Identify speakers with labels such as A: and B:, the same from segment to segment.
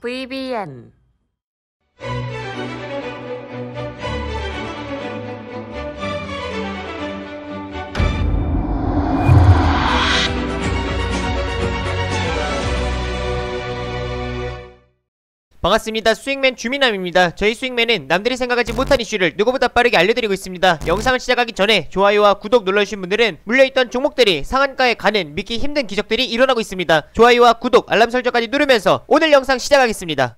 A: VBN
B: 반갑습니다. 수익맨 주민남입니다. 저희 수익맨은 남들이 생각하지 못한 이슈를 누구보다 빠르게 알려드리고 있습니다. 영상을 시작하기 전에 좋아요와 구독 눌러주신 분들은 물려있던 종목들이 상한가에 가는 믿기 힘든 기적들이 일어나고 있습니다. 좋아요와 구독, 알람 설정까지 누르면서 오늘 영상 시작하겠습니다.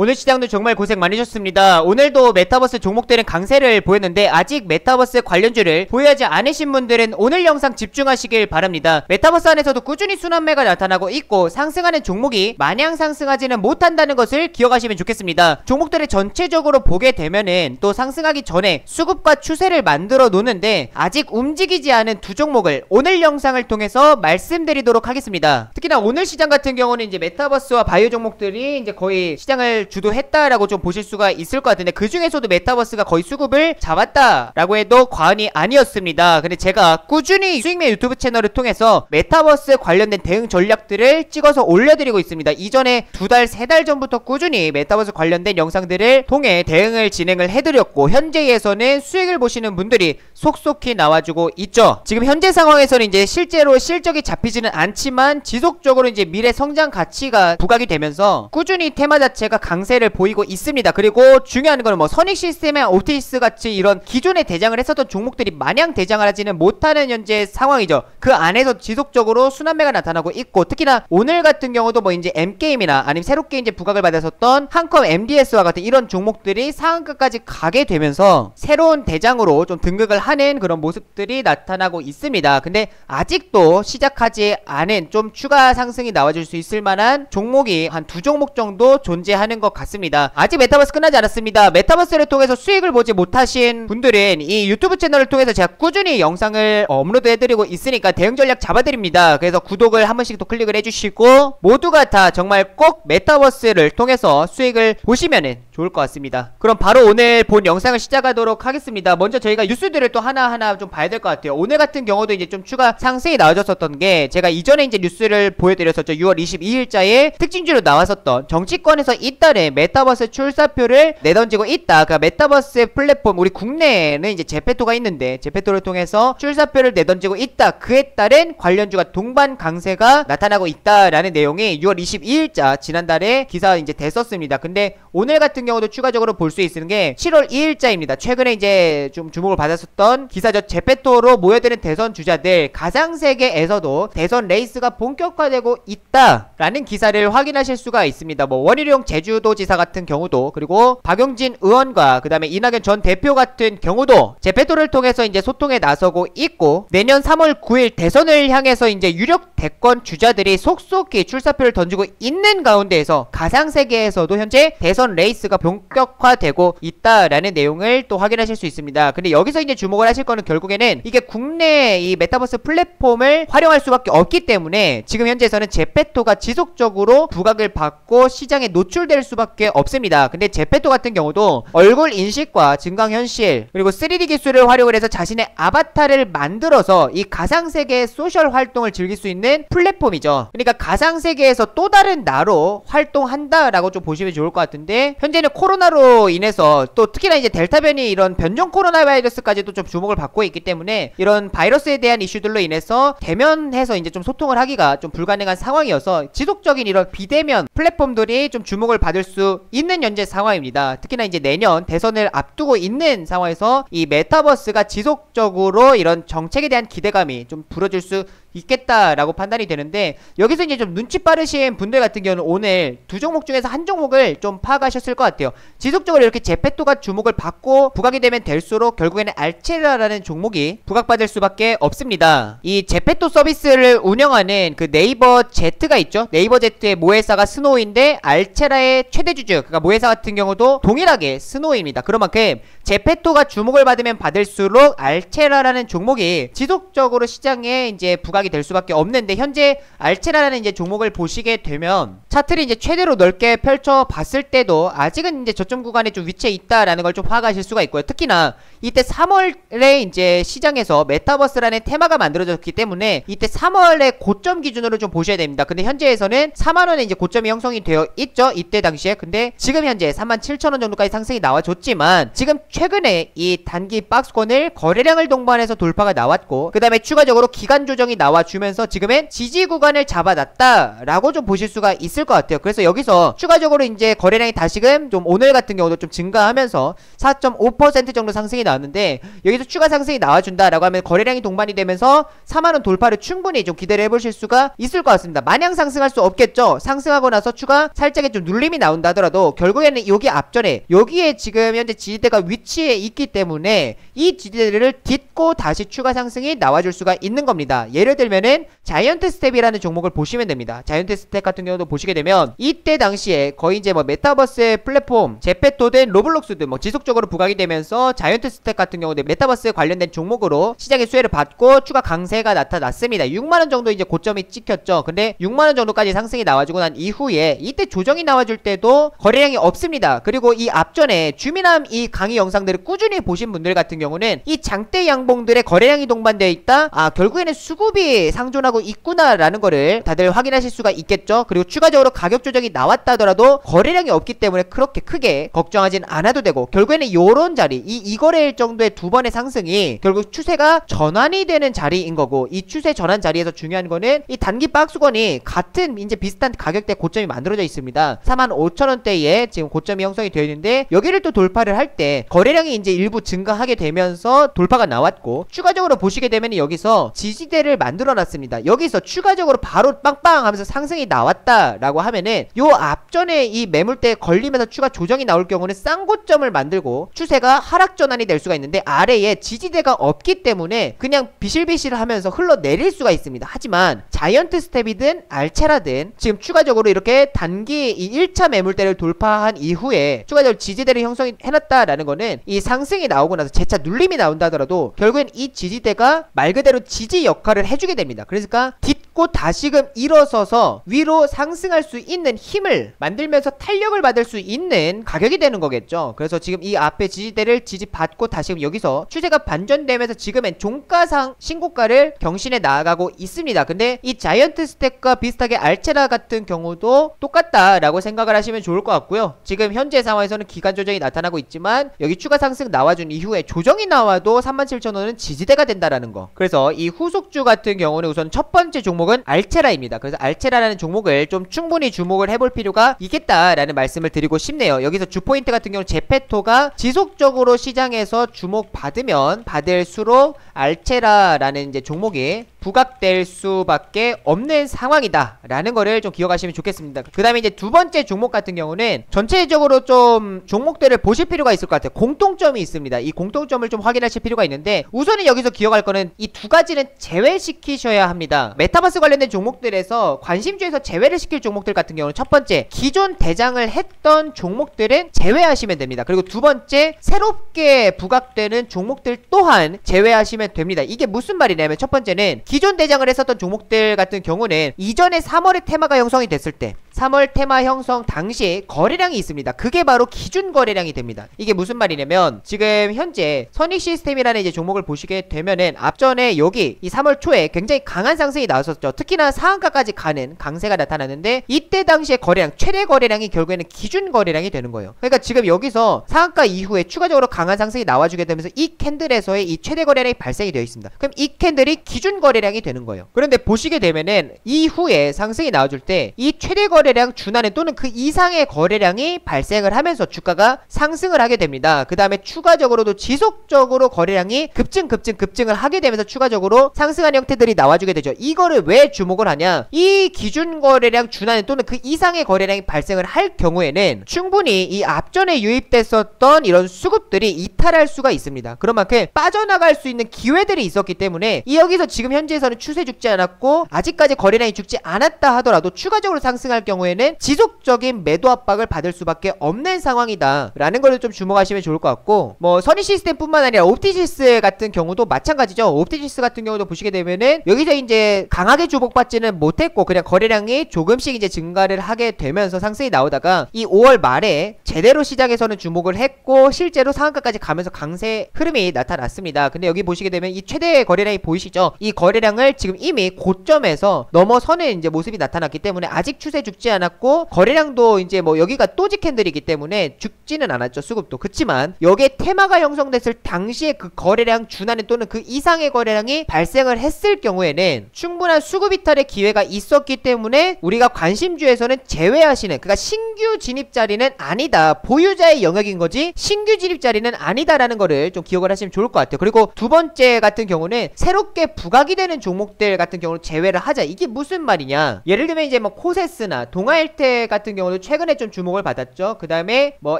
B: 오늘 시장도 정말 고생 많으셨습니다. 오늘도 메타버스 종목들은 강세를 보였는데 아직 메타버스 관련주를 보유하지 않으신 분들은 오늘 영상 집중하시길 바랍니다. 메타버스 안에서도 꾸준히 순환매가 나타나고 있고 상승하는 종목이 마냥 상승하지는 못한다는 것을 기억하시면 좋겠습니다. 종목들을 전체적으로 보게 되면은 또 상승하기 전에 수급과 추세를 만들어 놓는데 아직 움직이지 않은 두 종목을 오늘 영상을 통해서 말씀드리도록 하겠습니다. 특히나 오늘 시장 같은 경우는 이제 메타버스와 바이오 종목들이 이제 거의 시장을 주도했다라고 좀 보실 수가 있을 것 같은데, 그 중에서도 메타버스가 거의 수급을 잡았다라고 해도 과언이 아니었습니다. 근데 제가 꾸준히 수익맨 유튜브 채널을 통해서 메타버스 관련된 대응 전략들을 찍어서 올려드리고 있습니다. 이전에 2달, 3달 전부터 꾸준히 메타버스 관련된 영상들을 통해 대응을 진행을 해드렸고, 현재에서는 수익을 보시는 분들이 속속히 나와주고 있죠. 지금 현재 상황에서는 이제 실제로 실적이 잡히지는 않지만 지속적으로 이제 미래 성장 가치가 부각이 되면서 꾸준히 테마 자체가 강세를 보이고 있습니다. 그리고 중요한 거는 뭐 선익시스템이나 오티스 같이 이런 기존에 대장을 했었던 종목들이 마냥 대장을 하지는 못하는 현재 상황이죠. 그 안에서 지속적으로 순환매가 나타나고 있고, 특히나 오늘 같은 경우도 뭐 이제 M게임이나 아니면 새롭게 이제 부각을 받았었던 한컴 MDS와 같은 이런 종목들이 상한가까지 가게 되면서 새로운 대장으로 좀 등극을 하는 그런 모습들이 나타나고 있습니다. 근데 아직도 시작하지 않은 좀 추가 상승이 나와줄 수 있을 만한 종목이 한 2종목 정도 존재하는 것 같습니다. 아직 메타버스 끝나지 않았습니다. 메타버스를 통해서 수익을 보지 못하신 분들은 이 유튜브 채널을 통해서 제가 꾸준히 영상을 업로드 해드리고 있으니까 대응 전략 잡아드립니다. 그래서 구독을 한 번씩 또 클릭을 해주시고 모두가 다 정말 꼭 메타버스를 통해서 수익을 보시면은 좋을 것 같습니다. 그럼 바로 오늘 본 영상을 시작하도록 하겠습니다. 먼저 저희가 뉴스들을 또 하나하나 좀 봐야 될 것 같아요. 오늘 같은 경우도 이제 좀 추가 상승이 나와줬었던 게, 제가 이전에 이제 뉴스를 보여드렸었죠. 6월 22일자에 특징주로 나왔었던 정치권에서 잇따른 메타버스 출사표를 내던지고 있다. 그러니까 메타버스 플랫폼, 우리 국내에는 이제 제페토가 있는데 제페토를 통해서 출사표를 내던지고 있다. 그에 따른 관련주가 동반 강세가 나타나고 있다라는 내용이 6월 22일자 지난달에 기사 이제 됐었습니다. 근데 오늘 같은 경우도 추가적으로 볼 수 있는 게 7월 2일자입니다. 최근에 이제 좀 주목을 받았었던 기사죠. 제페토로 모여드는 대선 주자들 가상세계에서도 대선 레이스가 본격화되고 있다라는 기사를 확인하실 수가 있습니다. 뭐 원희룡 제주도지사 같은 경우도, 그리고 박용진 의원과 그 다음에 이낙연 전 대표 같은 경우도 제페토를 통해서 이제 소통에 나서고 있고, 내년 3월 9일 대선을 향해서 이제 유력 대권 주자들이 속속히 출사표를 던지고 있는 가운데에서 가상세계에서도 현재 대선 레이스가 본격화되고 있다라는 내용을 또 확인하실 수 있습니다. 근데 여기서 이제 주목을 하실 거는 결국에는 이게 국내 이 메타버스 플랫폼을 활용할 수밖에 없기 때문에 지금 현재에서는 제페토가 지속적으로 부각을 받고 시장에 노출될 수밖에 없습니다. 근데 제페토 같은 경우도 얼굴 인식과 증강현실 그리고 3D 기술을 활용을 해서 자신의 아바타를 만들어서 이 가상세계의 소셜 활동을 즐길 수 있는 플랫폼이죠. 그러니까 가상세계에서 또 다른 나로 활동한다라고 좀 보시면 좋을 것 같은데, 현재는 코로나로 인해서 또 특히나 이제 델타 변이 이런 변종 코로나 바이러스까지도 좀 주목을 받고 있기 때문에 이런 바이러스에 대한 이슈들로 인해서 대면해서 이제 좀 소통을 하기가 좀 불가능한 상황이어서 지속적인 이런 비대면 플랫폼들이 좀 주목을 받을 수 있는 현재 상황입니다. 특히나 이제 내년 대선을 앞두고 있는 상황에서 이 메타버스가 지속적으로 이런 정책에 대한 기대감이 좀 불어줄 수 있겠다라고 판단이 되는데, 여기서 이제 좀 눈치 빠르신 분들 같은 경우는 오늘 2종목 중에서 한 종목을 좀 파악하셨을 것 같아요. 지속적으로 이렇게 제페토가 주목을 받고 부각이 되면 될수록 결국에는 알체라라는 종목이 부각받을 수밖에 없습니다. 이 제페토 서비스를 운영하는 그 네이버 Z가 있죠. 네이버 Z의 모회사가 스노우인데 알체라의 최대 주주, 그러니까 모회사 같은 경우도 동일하게 스노우입니다. 그런 만큼 제페토가 주목을 받으면 받을수록 알체라라는 종목이 지속적으로 시장에 이제 부각이 될 수밖에 없는데, 현재 알체라라는 이제 종목을 보시게 되면 차트를 이제 최대로 넓게 펼쳐 봤을 때도 아직은 이제 저점 구간에 좀 위치해 있다라는 걸 좀 파악하실 수가 있고요. 특히나 이때 3월에 이제 시장에서 메타버스라는 테마가 만들어졌기 때문에 이때 3월의 고점 기준으로 좀 보셔야 됩니다. 근데 현재에서는 4만원에 이제 고점이 형성이 되어 있죠, 이때 당시에. 근데 지금 현재 37,000원 정도까지 상승이 나와줬지만, 지금 최근에 이 단기 박스권을 거래량을 동반해서 돌파가 나왔고, 그 다음에 추가적으로 기간 조정이 나와주면서 지금은 지지 구간을 잡아놨다라고 좀 보실 수가 있을 것 같아요. 그래서 여기서 추가적으로 이제 거래량이 다시금 좀 오늘 같은 경우도 좀 증가하면서 4.5% 정도 상승이 나왔는데, 여기서 추가 상승이 나와준다라고 하면 거래량이 동반이 되면서 4만원 돌파를 충분히 좀 기대를 해보실 수가 있을 것 같습니다. 마냥 상승할 수 없겠죠. 상승하고 나서 추가 살짝의 좀 눌림이 나온다 하더라도 결국에는 여기 앞전에 여기에 지금 현재 지지대가 위치해 있기 때문에 이 지지대를 딛고 다시 추가 상승이 나와줄 수가 있는 겁니다. 예를 들면은 자이언트 스텝이라는 종목을 보시면 됩니다. 자이언트 스텝 같은 경우도 보시게 되면 이때 당시에 거의 이제 뭐 메타버스 플랫폼 제페토든 로블록스든 뭐 지속적으로 부각이 되면서 자이언트 스텝 같은 경우도 메타버스 관련된 종목으로 시장의 수혜를 받고 추가 강세가 나타났습니다. 6만원 정도 이제 고점이 찍혔죠. 근데 6만원 정도까지 상승이 나와주고 난 이후에 이때 조정이 나와줄 때도 거래량이 없습니다. 그리고 이 앞전에 주민함 이 강의 영상들을 꾸준히 보신 분들 같은 경우는 이 장대 양봉들의 거래량이 동반되어 있다, 결국에는 수급이 상존하고 있구나라는 거를 다들 확인하실 수가 있겠죠. 그리고 추가적으로 가격 조정이 나왔다 하더라도 거래량이 없기 때문에 그렇게 크게 걱정하진 않아도 되고, 결국에는 요런 자리, 이 거래일 정도의 두 번의 상승이 결국 추세가 전환이 되는 자리인 거고, 이 추세 전환 자리에서 중요한 거는 이 단기 박스권이 같은 이제 비슷한 가격대 고점이 만들어져 있습니다. 45,000원대에 지금 고점이 형성이 되어 있는데, 여기를 또 돌파를 할 때 거래량이 이제 일부 증가하게 되면서 돌파가 나왔고, 추가적으로 보시게 되면 여기서 지지대를 만들어 놨습니다. 여기서 추가적으로 바로 빵빵 하면서 상승이 나왔다라고 하면은 요 앞전에 이 매물대에 걸리면서 추가 조정이 나올 경우는 쌍고점을 만들고 추세가 하락 전환이 될 수가 있는데, 아래에 지지대가 없기 때문에 그냥 비실비실 하면서 흘러내릴 수가 있습니다. 하지만 자이언트 스텝이든 알체라든 지금 추가적으로 이렇게 단기 이 1차 매물대를 돌파한 이후에 추가적으로 지지대를 형성해놨다라는 거는 이 상승이 나오고 나서 재차 눌림이 나온다 하더라도 결국엔 이 지지대가 말 그대로 지지 역할을 해주게 됩니다. 그러니까 딛고 다시금 일어서서 위로 상승할 수 있는 힘을 만들면서 탄력을 받을 수 있는 가격이 되는 거겠죠. 그래서 지금 이 앞에 지지대를 지지받고 다시금 여기서 추세가 반전되면서 지금은 종가상 신고가를 경신해 나아가고 있습니다. 근데 이 자이언트 스텝과 비슷하게 알체라 같은 경우도 똑같다라고 생각을 하시면 좋을 것 같고요. 지금 현재 상황에서는 기간 조정이 나타나고 있지만 여기 추가 상승 나와준 이후에 조정이 나와도 37,000원은 지지대가 된다라는 거. 그래서 이 후속주 같은 경우는 우선 첫 번째 종목은 알체라입니다. 그래서 알체라라는 종목을 좀 충분히 주목을 해볼 필요가 있겠다라는 말씀을 드리고 싶네요. 여기서 주포인트 같은 경우는 제페토가 지속적으로 시장에서 주목받으면 받을수록 알체라라는 이제 종목이 부각될 수밖에 없는 상황이다 라는 거를 좀 기억하시면 좋겠습니다. 그 다음에 이제 두 번째 종목 같은 경우는 전체적으로 좀 종목들을 보실 필요가 있을 것 같아요. 공통점이 있습니다. 이 공통점을 좀 확인하실 필요가 있는데, 우선은 여기서 기억할 거는 이 두 가지는 제외시키셔야 합니다. 메타버스 관련된 종목들에서 관심주에서 제외를 시킬 종목들 같은 경우는 첫 번째, 기존 대장을 했던 종목들은 제외하시면 됩니다. 그리고 두 번째, 새롭게 부각되는 종목들 또한 제외하시면 됩니다. 이게 무슨 말이냐면, 첫 번째는 기존 대장을 했었던 종목들 같은 경우는 이전에 3월에 테마가 형성이 됐을 때 3월 테마 형성 당시에 거래량이 있습니다. 그게 바로 기준 거래량이 됩니다. 이게 무슨 말이냐면, 지금 현재 선익 시스템이라는 이제 종목을 보시게 되면은 앞전에 여기 이 3월 초에 굉장히 강한 상승이 나왔었죠. 특히나 상한가까지 가는 강세가 나타났는데, 이때 당시에 거래량, 최대 거래량이 결국에는 기준 거래량이 되는 거예요. 그러니까 지금 여기서 상한가 이후에 추가적으로 강한 상승이 나와주게 되면서 이 캔들에서의 이 최대 거래량이 발생이 되어 있습니다. 그럼 이 캔들이 기준 거래량이 되는 거예요. 그런데 보시게 되면은 이후에 상승이 나와줄 때 이 최대 거래량 준하는 또는 그 이상의 거래량이 발생을 하면서 주가가 상승을 하게 됩니다. 그 다음에 추가적으로도 지속적으로 거래량이 급증을 하게 되면서 추가적으로 상승하는 형태들이 나와주게 되죠. 이거를 왜 주목을 하냐, 이 기준 거래량 준하는 또는 그 이상의 거래량이 발생을 할 경우에는 충분히 이 앞전에 유입됐었던 이런 수급들이 이탈할 수가 있습니다. 그런 만큼 빠져나갈 수 있는 기회들이 있었기 때문에 여기서 지금 현재에서는 추세 죽지 않았고 아직까지 거래량이 죽지 않았다 하더라도 추가적으로 상승할 경우에는 지속적인 매도 압박을 받을 수밖에 없는 상황이다 라는 걸 좀 주목하시면 좋을 것 같고, 뭐 선의 시스템 뿐만 아니라 옵티시스 같은 경우도 마찬가지죠. 옵티시스 같은 경우도 보시게 되면은 여기서 이제 강하게 주목받지는 못했고 그냥 거래량이 조금씩 이제 증가를 하게 되면서 상승이 나오다가 이 5월 말에 제대로 시장에서는 주목을 했고 실제로 상한가까지 가면서 강세 흐름이 나타났습니다. 근데 여기 보시게 되면 이 최대 거래량이 보이시죠? 이 거래량을 지금 이미 고점에서 넘어서는 이제 모습이 나타났기 때문에 아직 추세 죽지 않았고, 거래량도 이제 뭐 여기가 또지 캔들이기 때문에 죽지는 않았죠, 수급도. 그치만 여기에 테마가 형성됐을 당시에 그 거래량 준하는 또는 그 이상의 거래량이 발생을 했을 경우에는 충분한 수급 이탈의 기회가 있었기 때문에 우리가 관심주에서는 제외하시는, 그러니까 신규 진입 자리는 아니다, 보유자의 영역인 거지 신규 진입 자리는 아니다라는 거를 좀 기억을 하시면 좋을 것 같아요. 그리고 두 번째 같은 경우는 새롭게 부각이 되는 종목들 같은 경우는 제외를 하자. 이게 무슨 말이냐, 예를 들면 이제 뭐 코세스나 동아일텍 같은 경우도 최근에 좀 주목을 받았죠. 그 다음에 뭐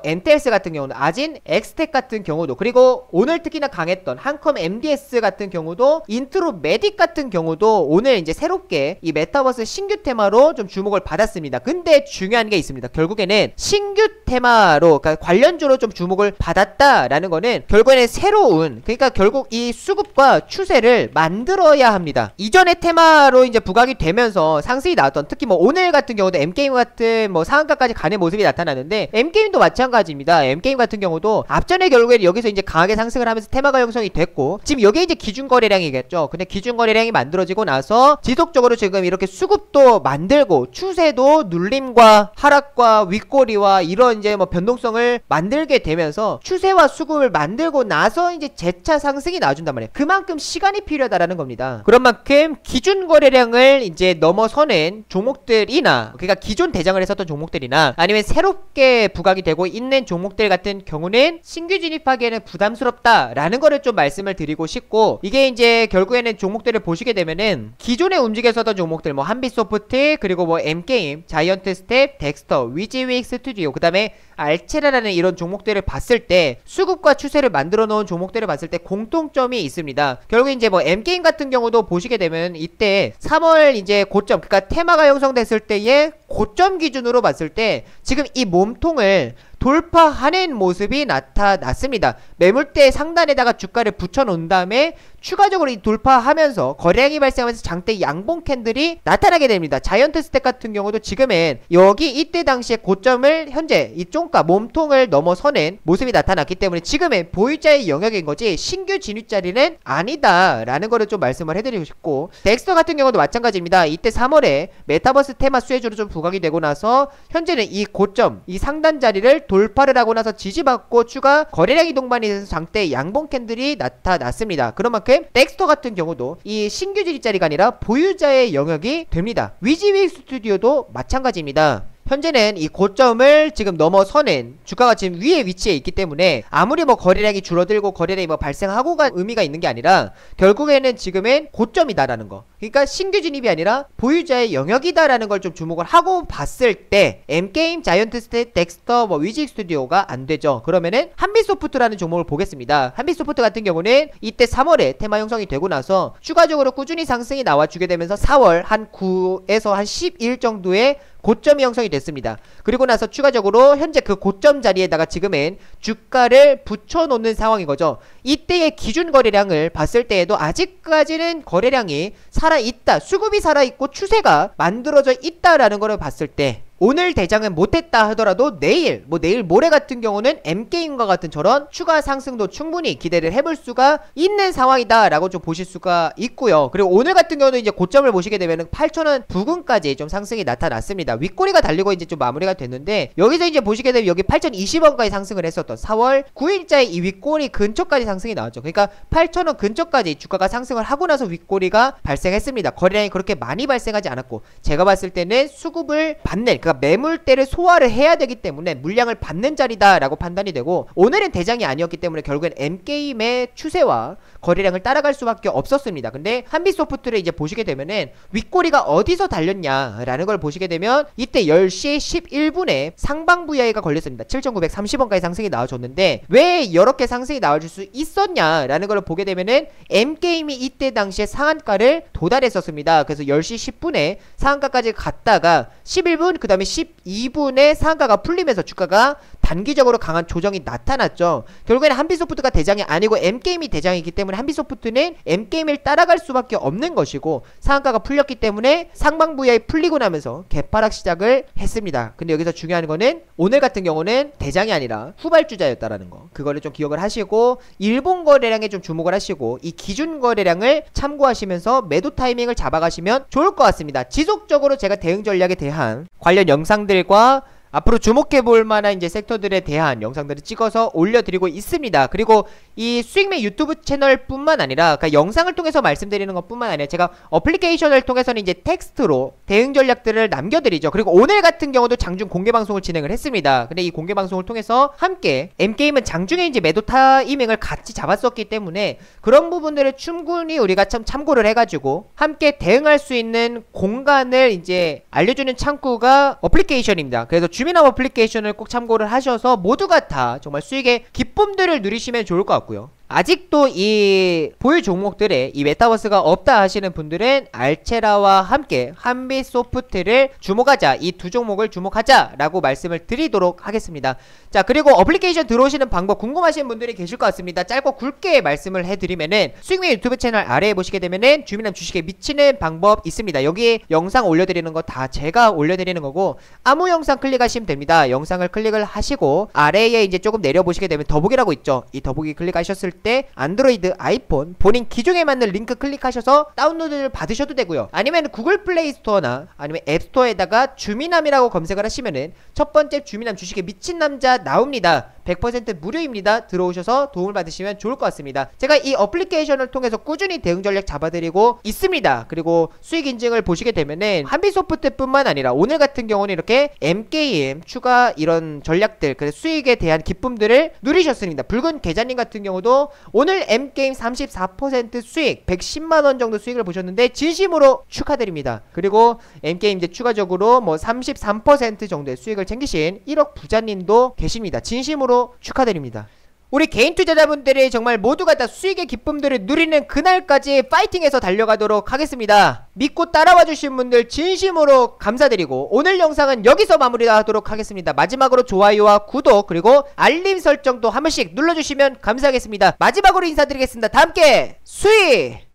B: 엔텔스 같은 경우는, 아진, 엑스텍 같은 경우도, 그리고 오늘 특히나 강했던 한컴 MDS 같은 경우도, 인트로 메딕 같은 경우도 오늘 이제 새롭게 이 메타버스 신규 테마로 좀 주목을 받았습니다. 근데 중요한 게 있습니다. 결국에는 신규 테마로, 그러니까 관련주로 좀 주목을 받았다라는 거는 결국에는 새로운, 그러니까 결국 이 수급과 추세를 만들어야 합니다. 이전의 테마로 이제 부각이 되면서 상승이 나왔던, 특히 뭐 오늘 같은 경우도 M게임 같은 뭐 상한가까지 가는 모습이 나타나는데, M게임도 마찬가지입니다. M게임 같은 경우도 앞전에 결국에는 여기서 이제 강하게 상승을 하면서 테마가 형성이 됐고, 지금 여기에 이제 기준 거래량이겠죠. 근데 기준 거래량이 만들어지고 나서 지속적으로 지금 이렇게 수급도 만들고 추세도 눌림과 하락과 윗꼬리와 이런 이제 뭐 변동성을 만들게 되면서 추세와 수급을 만들고 나서 이제 재차 상승이 나와준단 말이에요. 그만큼 시간이 필요하다라는 겁니다. 그런 만큼 기준 거래량을 이제 넘어서는 종목들이나, 그러니까 기존 대장을 했었던 종목들이나 아니면 새롭게 부각이 되고 있는 종목들 같은 경우는 신규 진입하기에는 부담스럽다라는 거를 좀 말씀을 드리고 싶고, 이게 이제 결국에는 종목들을 보시게 되면은 기존에 움직였었던 종목들, 뭐 한빛소프트, 그리고 뭐 M게임, 자이언트 스텝, 덱스터, 위즈윅 스튜디오, 그 다음에 알체라라는 이런 종목들을 봤을 때, 수급과 추세를 만들어 놓은 종목들을 봤을 때 공통점이 있습니다. 결국 이제 뭐 M게임 같은 경우도 보시게 되면 이때 3월 이제 고점, 그러니까 테마가 형성됐을 때의 고점 기준으로 봤을 때 지금 이 몸통을 돌파하는 모습이 나타났습니다. 매물대 상단에다가 주가를 붙여놓은 다음에 추가적으로 이 돌파하면서 거래량이 발생하면서 장대 양봉 캔들이 나타나게 됩니다. 자이언트 스택 같은 경우도 지금은 여기 이때 당시에 고점을 현재 이 종가 몸통을 넘어서는 모습이 나타났기 때문에 지금은 보유자의 영역인 거지 신규 진입 자리는 아니다 라는 거를 좀 말씀을 해드리고 싶고, 덱스터 같은 경우도 마찬가지입니다. 이때 3월에 메타버스 테마 수혜주로 좀 부각이 되고 나서 현재는 이 고점, 이 상단 자리를 돌파를 하고 나서 지지받고 추가 거래량 이동반이 돼서 장대 양봉 캔들이 나타났습니다. 그런 만큼 덱스터 같은 경우도 이 신규 진입자리가 아니라 보유자의 영역이 됩니다. 위즈윅 스튜디오도 마찬가지입니다. 현재는 이 고점을 지금 넘어서는 주가가 지금 위에 위치해 있기 때문에 아무리 뭐 거래량이 줄어들고 거래량이 뭐 발생하고가 의미가 있는 게 아니라 결국에는 지금은 고점이다라는 거, 그러니까 신규 진입이 아니라 보유자의 영역이다라는 걸 좀 주목을 하고 봤을 때 M게임, 자이언트 스텝, 덱스터, 뭐 위즈윅 스튜디오가 안 되죠. 그러면은 한빛소프트라는 종목을 보겠습니다. 한빛소프트 같은 경우는 이때 3월에 테마 형성이 되고 나서 추가적으로 꾸준히 상승이 나와주게 되면서 4월 한 9에서 한 10일 정도의 고점이 형성이 됐습니다. 그리고 나서 추가적으로 현재 그 고점 자리에다가 지금은 주가를 붙여놓는 상황인 거죠. 이때의 기준 거래량을 봤을 때에도 아직까지는 거래량이 살아있다, 수급이 살아있고 추세가 만들어져 있다라는 거를 봤을 때 오늘 대장은 못했다 하더라도 내일, 뭐 내일 모레 같은 경우는 M게임과 같은 저런 추가 상승도 충분히 기대를 해볼 수가 있는 상황이다 라고 좀 보실 수가 있고요. 그리고 오늘 같은 경우는 이제 고점을 보시게 되면은 8,000원 부근까지 좀 상승이 나타났습니다. 윗꼬리가 달리고 이제 좀 마무리가 됐는데, 여기서 이제 보시게 되면 여기 8,020원까지 상승을 했었던 4월 9일자의 이 윗꼬리 근처까지 상승이 나왔죠. 그러니까 8,000원 근처까지 주가가 상승을 하고 나서 윗꼬리가 발생했습니다. 거래량이 그렇게 많이 발생하지 않았고, 제가 봤을 때는 수급을 받는, 그러니까 매물대를 소화를 해야 되기 때문에 물량을 받는 자리다 라고 판단이 되고, 오늘은 대장이 아니었기 때문에 결국엔 M게임의 추세와 거래량을 따라갈 수밖에 없었습니다. 근데 한빛소프트를 이제 보시게 되면은 윗꼬리가 어디서 달렸냐 라는 걸 보시게 되면 이때 10시 11분에 상방부 이하가 걸렸습니다. 7,930원까지 상승이 나와줬는데 왜 이렇게 상승이 나와줄 수 있었냐 라는 걸 보게 되면은 M게임이 이때 당시에 상한가를 도달했었습니다. 그래서 10시 10분에 상한가까지 갔다가 11분 그 다음에 다음에 12분에 상한가가 풀리면서 주가가 단기적으로 강한 조정이 나타났죠. 결국에는 한빛소프트가 대장이 아니고 M게임이 대장이기 때문에 한빛소프트는 M게임을 따라갈 수밖에 없는 것이고, 상한가가 풀렸기 때문에 상방부야에 풀리고 나면서 개파락 시작을 했습니다. 근데 여기서 중요한 거는 오늘 같은 경우는 대장이 아니라 후발주자였다라는 거, 그거를 좀 기억을 하시고 일본 거래량에 좀 주목을 하시고 이 기준 거래량을 참고하시면서 매도 타이밍을 잡아가시면 좋을 것 같습니다. 지속적으로 제가 대응 전략에 대한 관련 영상들과 앞으로 주목해볼 만한 이제 섹터들에 대한 영상들을 찍어서 올려드리고 있습니다. 그리고 이 수익맨 유튜브 채널 뿐만 아니라, 그러니까 영상을 통해서 말씀드리는 것 뿐만 아니라 제가 어플리케이션을 통해서는 이제 텍스트로 대응 전략들을 남겨드리죠. 그리고 오늘 같은 경우도 장중 공개방송을 진행을 했습니다. 근데 이 공개방송을 통해서 함께 M게임은 장중에 이제 매도 타이밍을 같이 잡았었기 때문에 그런 부분들을 충분히 우리가 참 참고를 해가지고 함께 대응할 수 있는 공간을 이제 알려주는 창구가 어플리케이션입니다. 그래서 주민함 어플리케이션을 꼭 참고를 하셔서 모두가 다 정말 수익의 기쁨들을 누리시면 좋을 것 같고요. 아직도 이 보유 종목들에 이 메타버스가 없다 하시는 분들은 알체라와 함께 한빛소프트를 주목하자, 이 두 종목을 주목하자 라고 말씀을 드리도록 하겠습니다. 자, 그리고 어플리케이션 들어오시는 방법 궁금하신 분들이 계실 것 같습니다. 짧고 굵게 말씀을 해드리면은 수익맨 유튜브 채널 아래에 보시게 되면은 주민함 주식에 미치는 방법 있습니다. 여기 영상 올려드리는 거 다 제가 올려드리는 거고, 아무 영상 클릭하시면 됩니다. 영상을 클릭을 하시고 아래에 이제 조금 내려보시게 되면 더보기라고 있죠. 이 더보기 클릭하셨을 때 안드로이드, 아이폰 본인 기종에 맞는 링크 클릭하셔서 다운로드를 받으셔도 되고요. 아니면 구글 플레이 스토어나 아니면 앱스토어에다가 주민함이라고 검색을 하시면은 첫 번째 주민함 주식에 미친 남자 나옵니다. 100% 무료입니다. 들어오셔서 도움을 받으시면 좋을 것 같습니다. 제가 이 어플리케이션을 통해서 꾸준히 대응 전략 잡아드리고 있습니다. 그리고 수익 인증을 보시게 되면은 한빛소프트 뿐만 아니라 오늘 같은 경우는 이렇게 M게임 추가 이런 전략들, 그래서 수익에 대한 기쁨들을 누리셨습니다. 붉은 계좌님 같은 경우도 오늘 M게임 34% 수익 110만원 정도 수익을 보셨는데 진심으로 축하드립니다. 그리고 M게임 이제 추가적으로 뭐 33% 정도의 수익을 챙기신 1억 부자님도 계십니다. 진심으로 축하드립니다. 우리 개인 투자자분들이 정말 모두가 다 수익의 기쁨들을 누리는 그날까지 파이팅해서 달려가도록 하겠습니다. 믿고 따라와 주신 분들 진심으로 감사드리고 오늘 영상은 여기서 마무리하도록 하겠습니다. 마지막으로 좋아요와 구독 그리고 알림 설정도 한 번씩 눌러주시면 감사하겠습니다. 마지막으로 인사드리겠습니다. 다 함께 수익!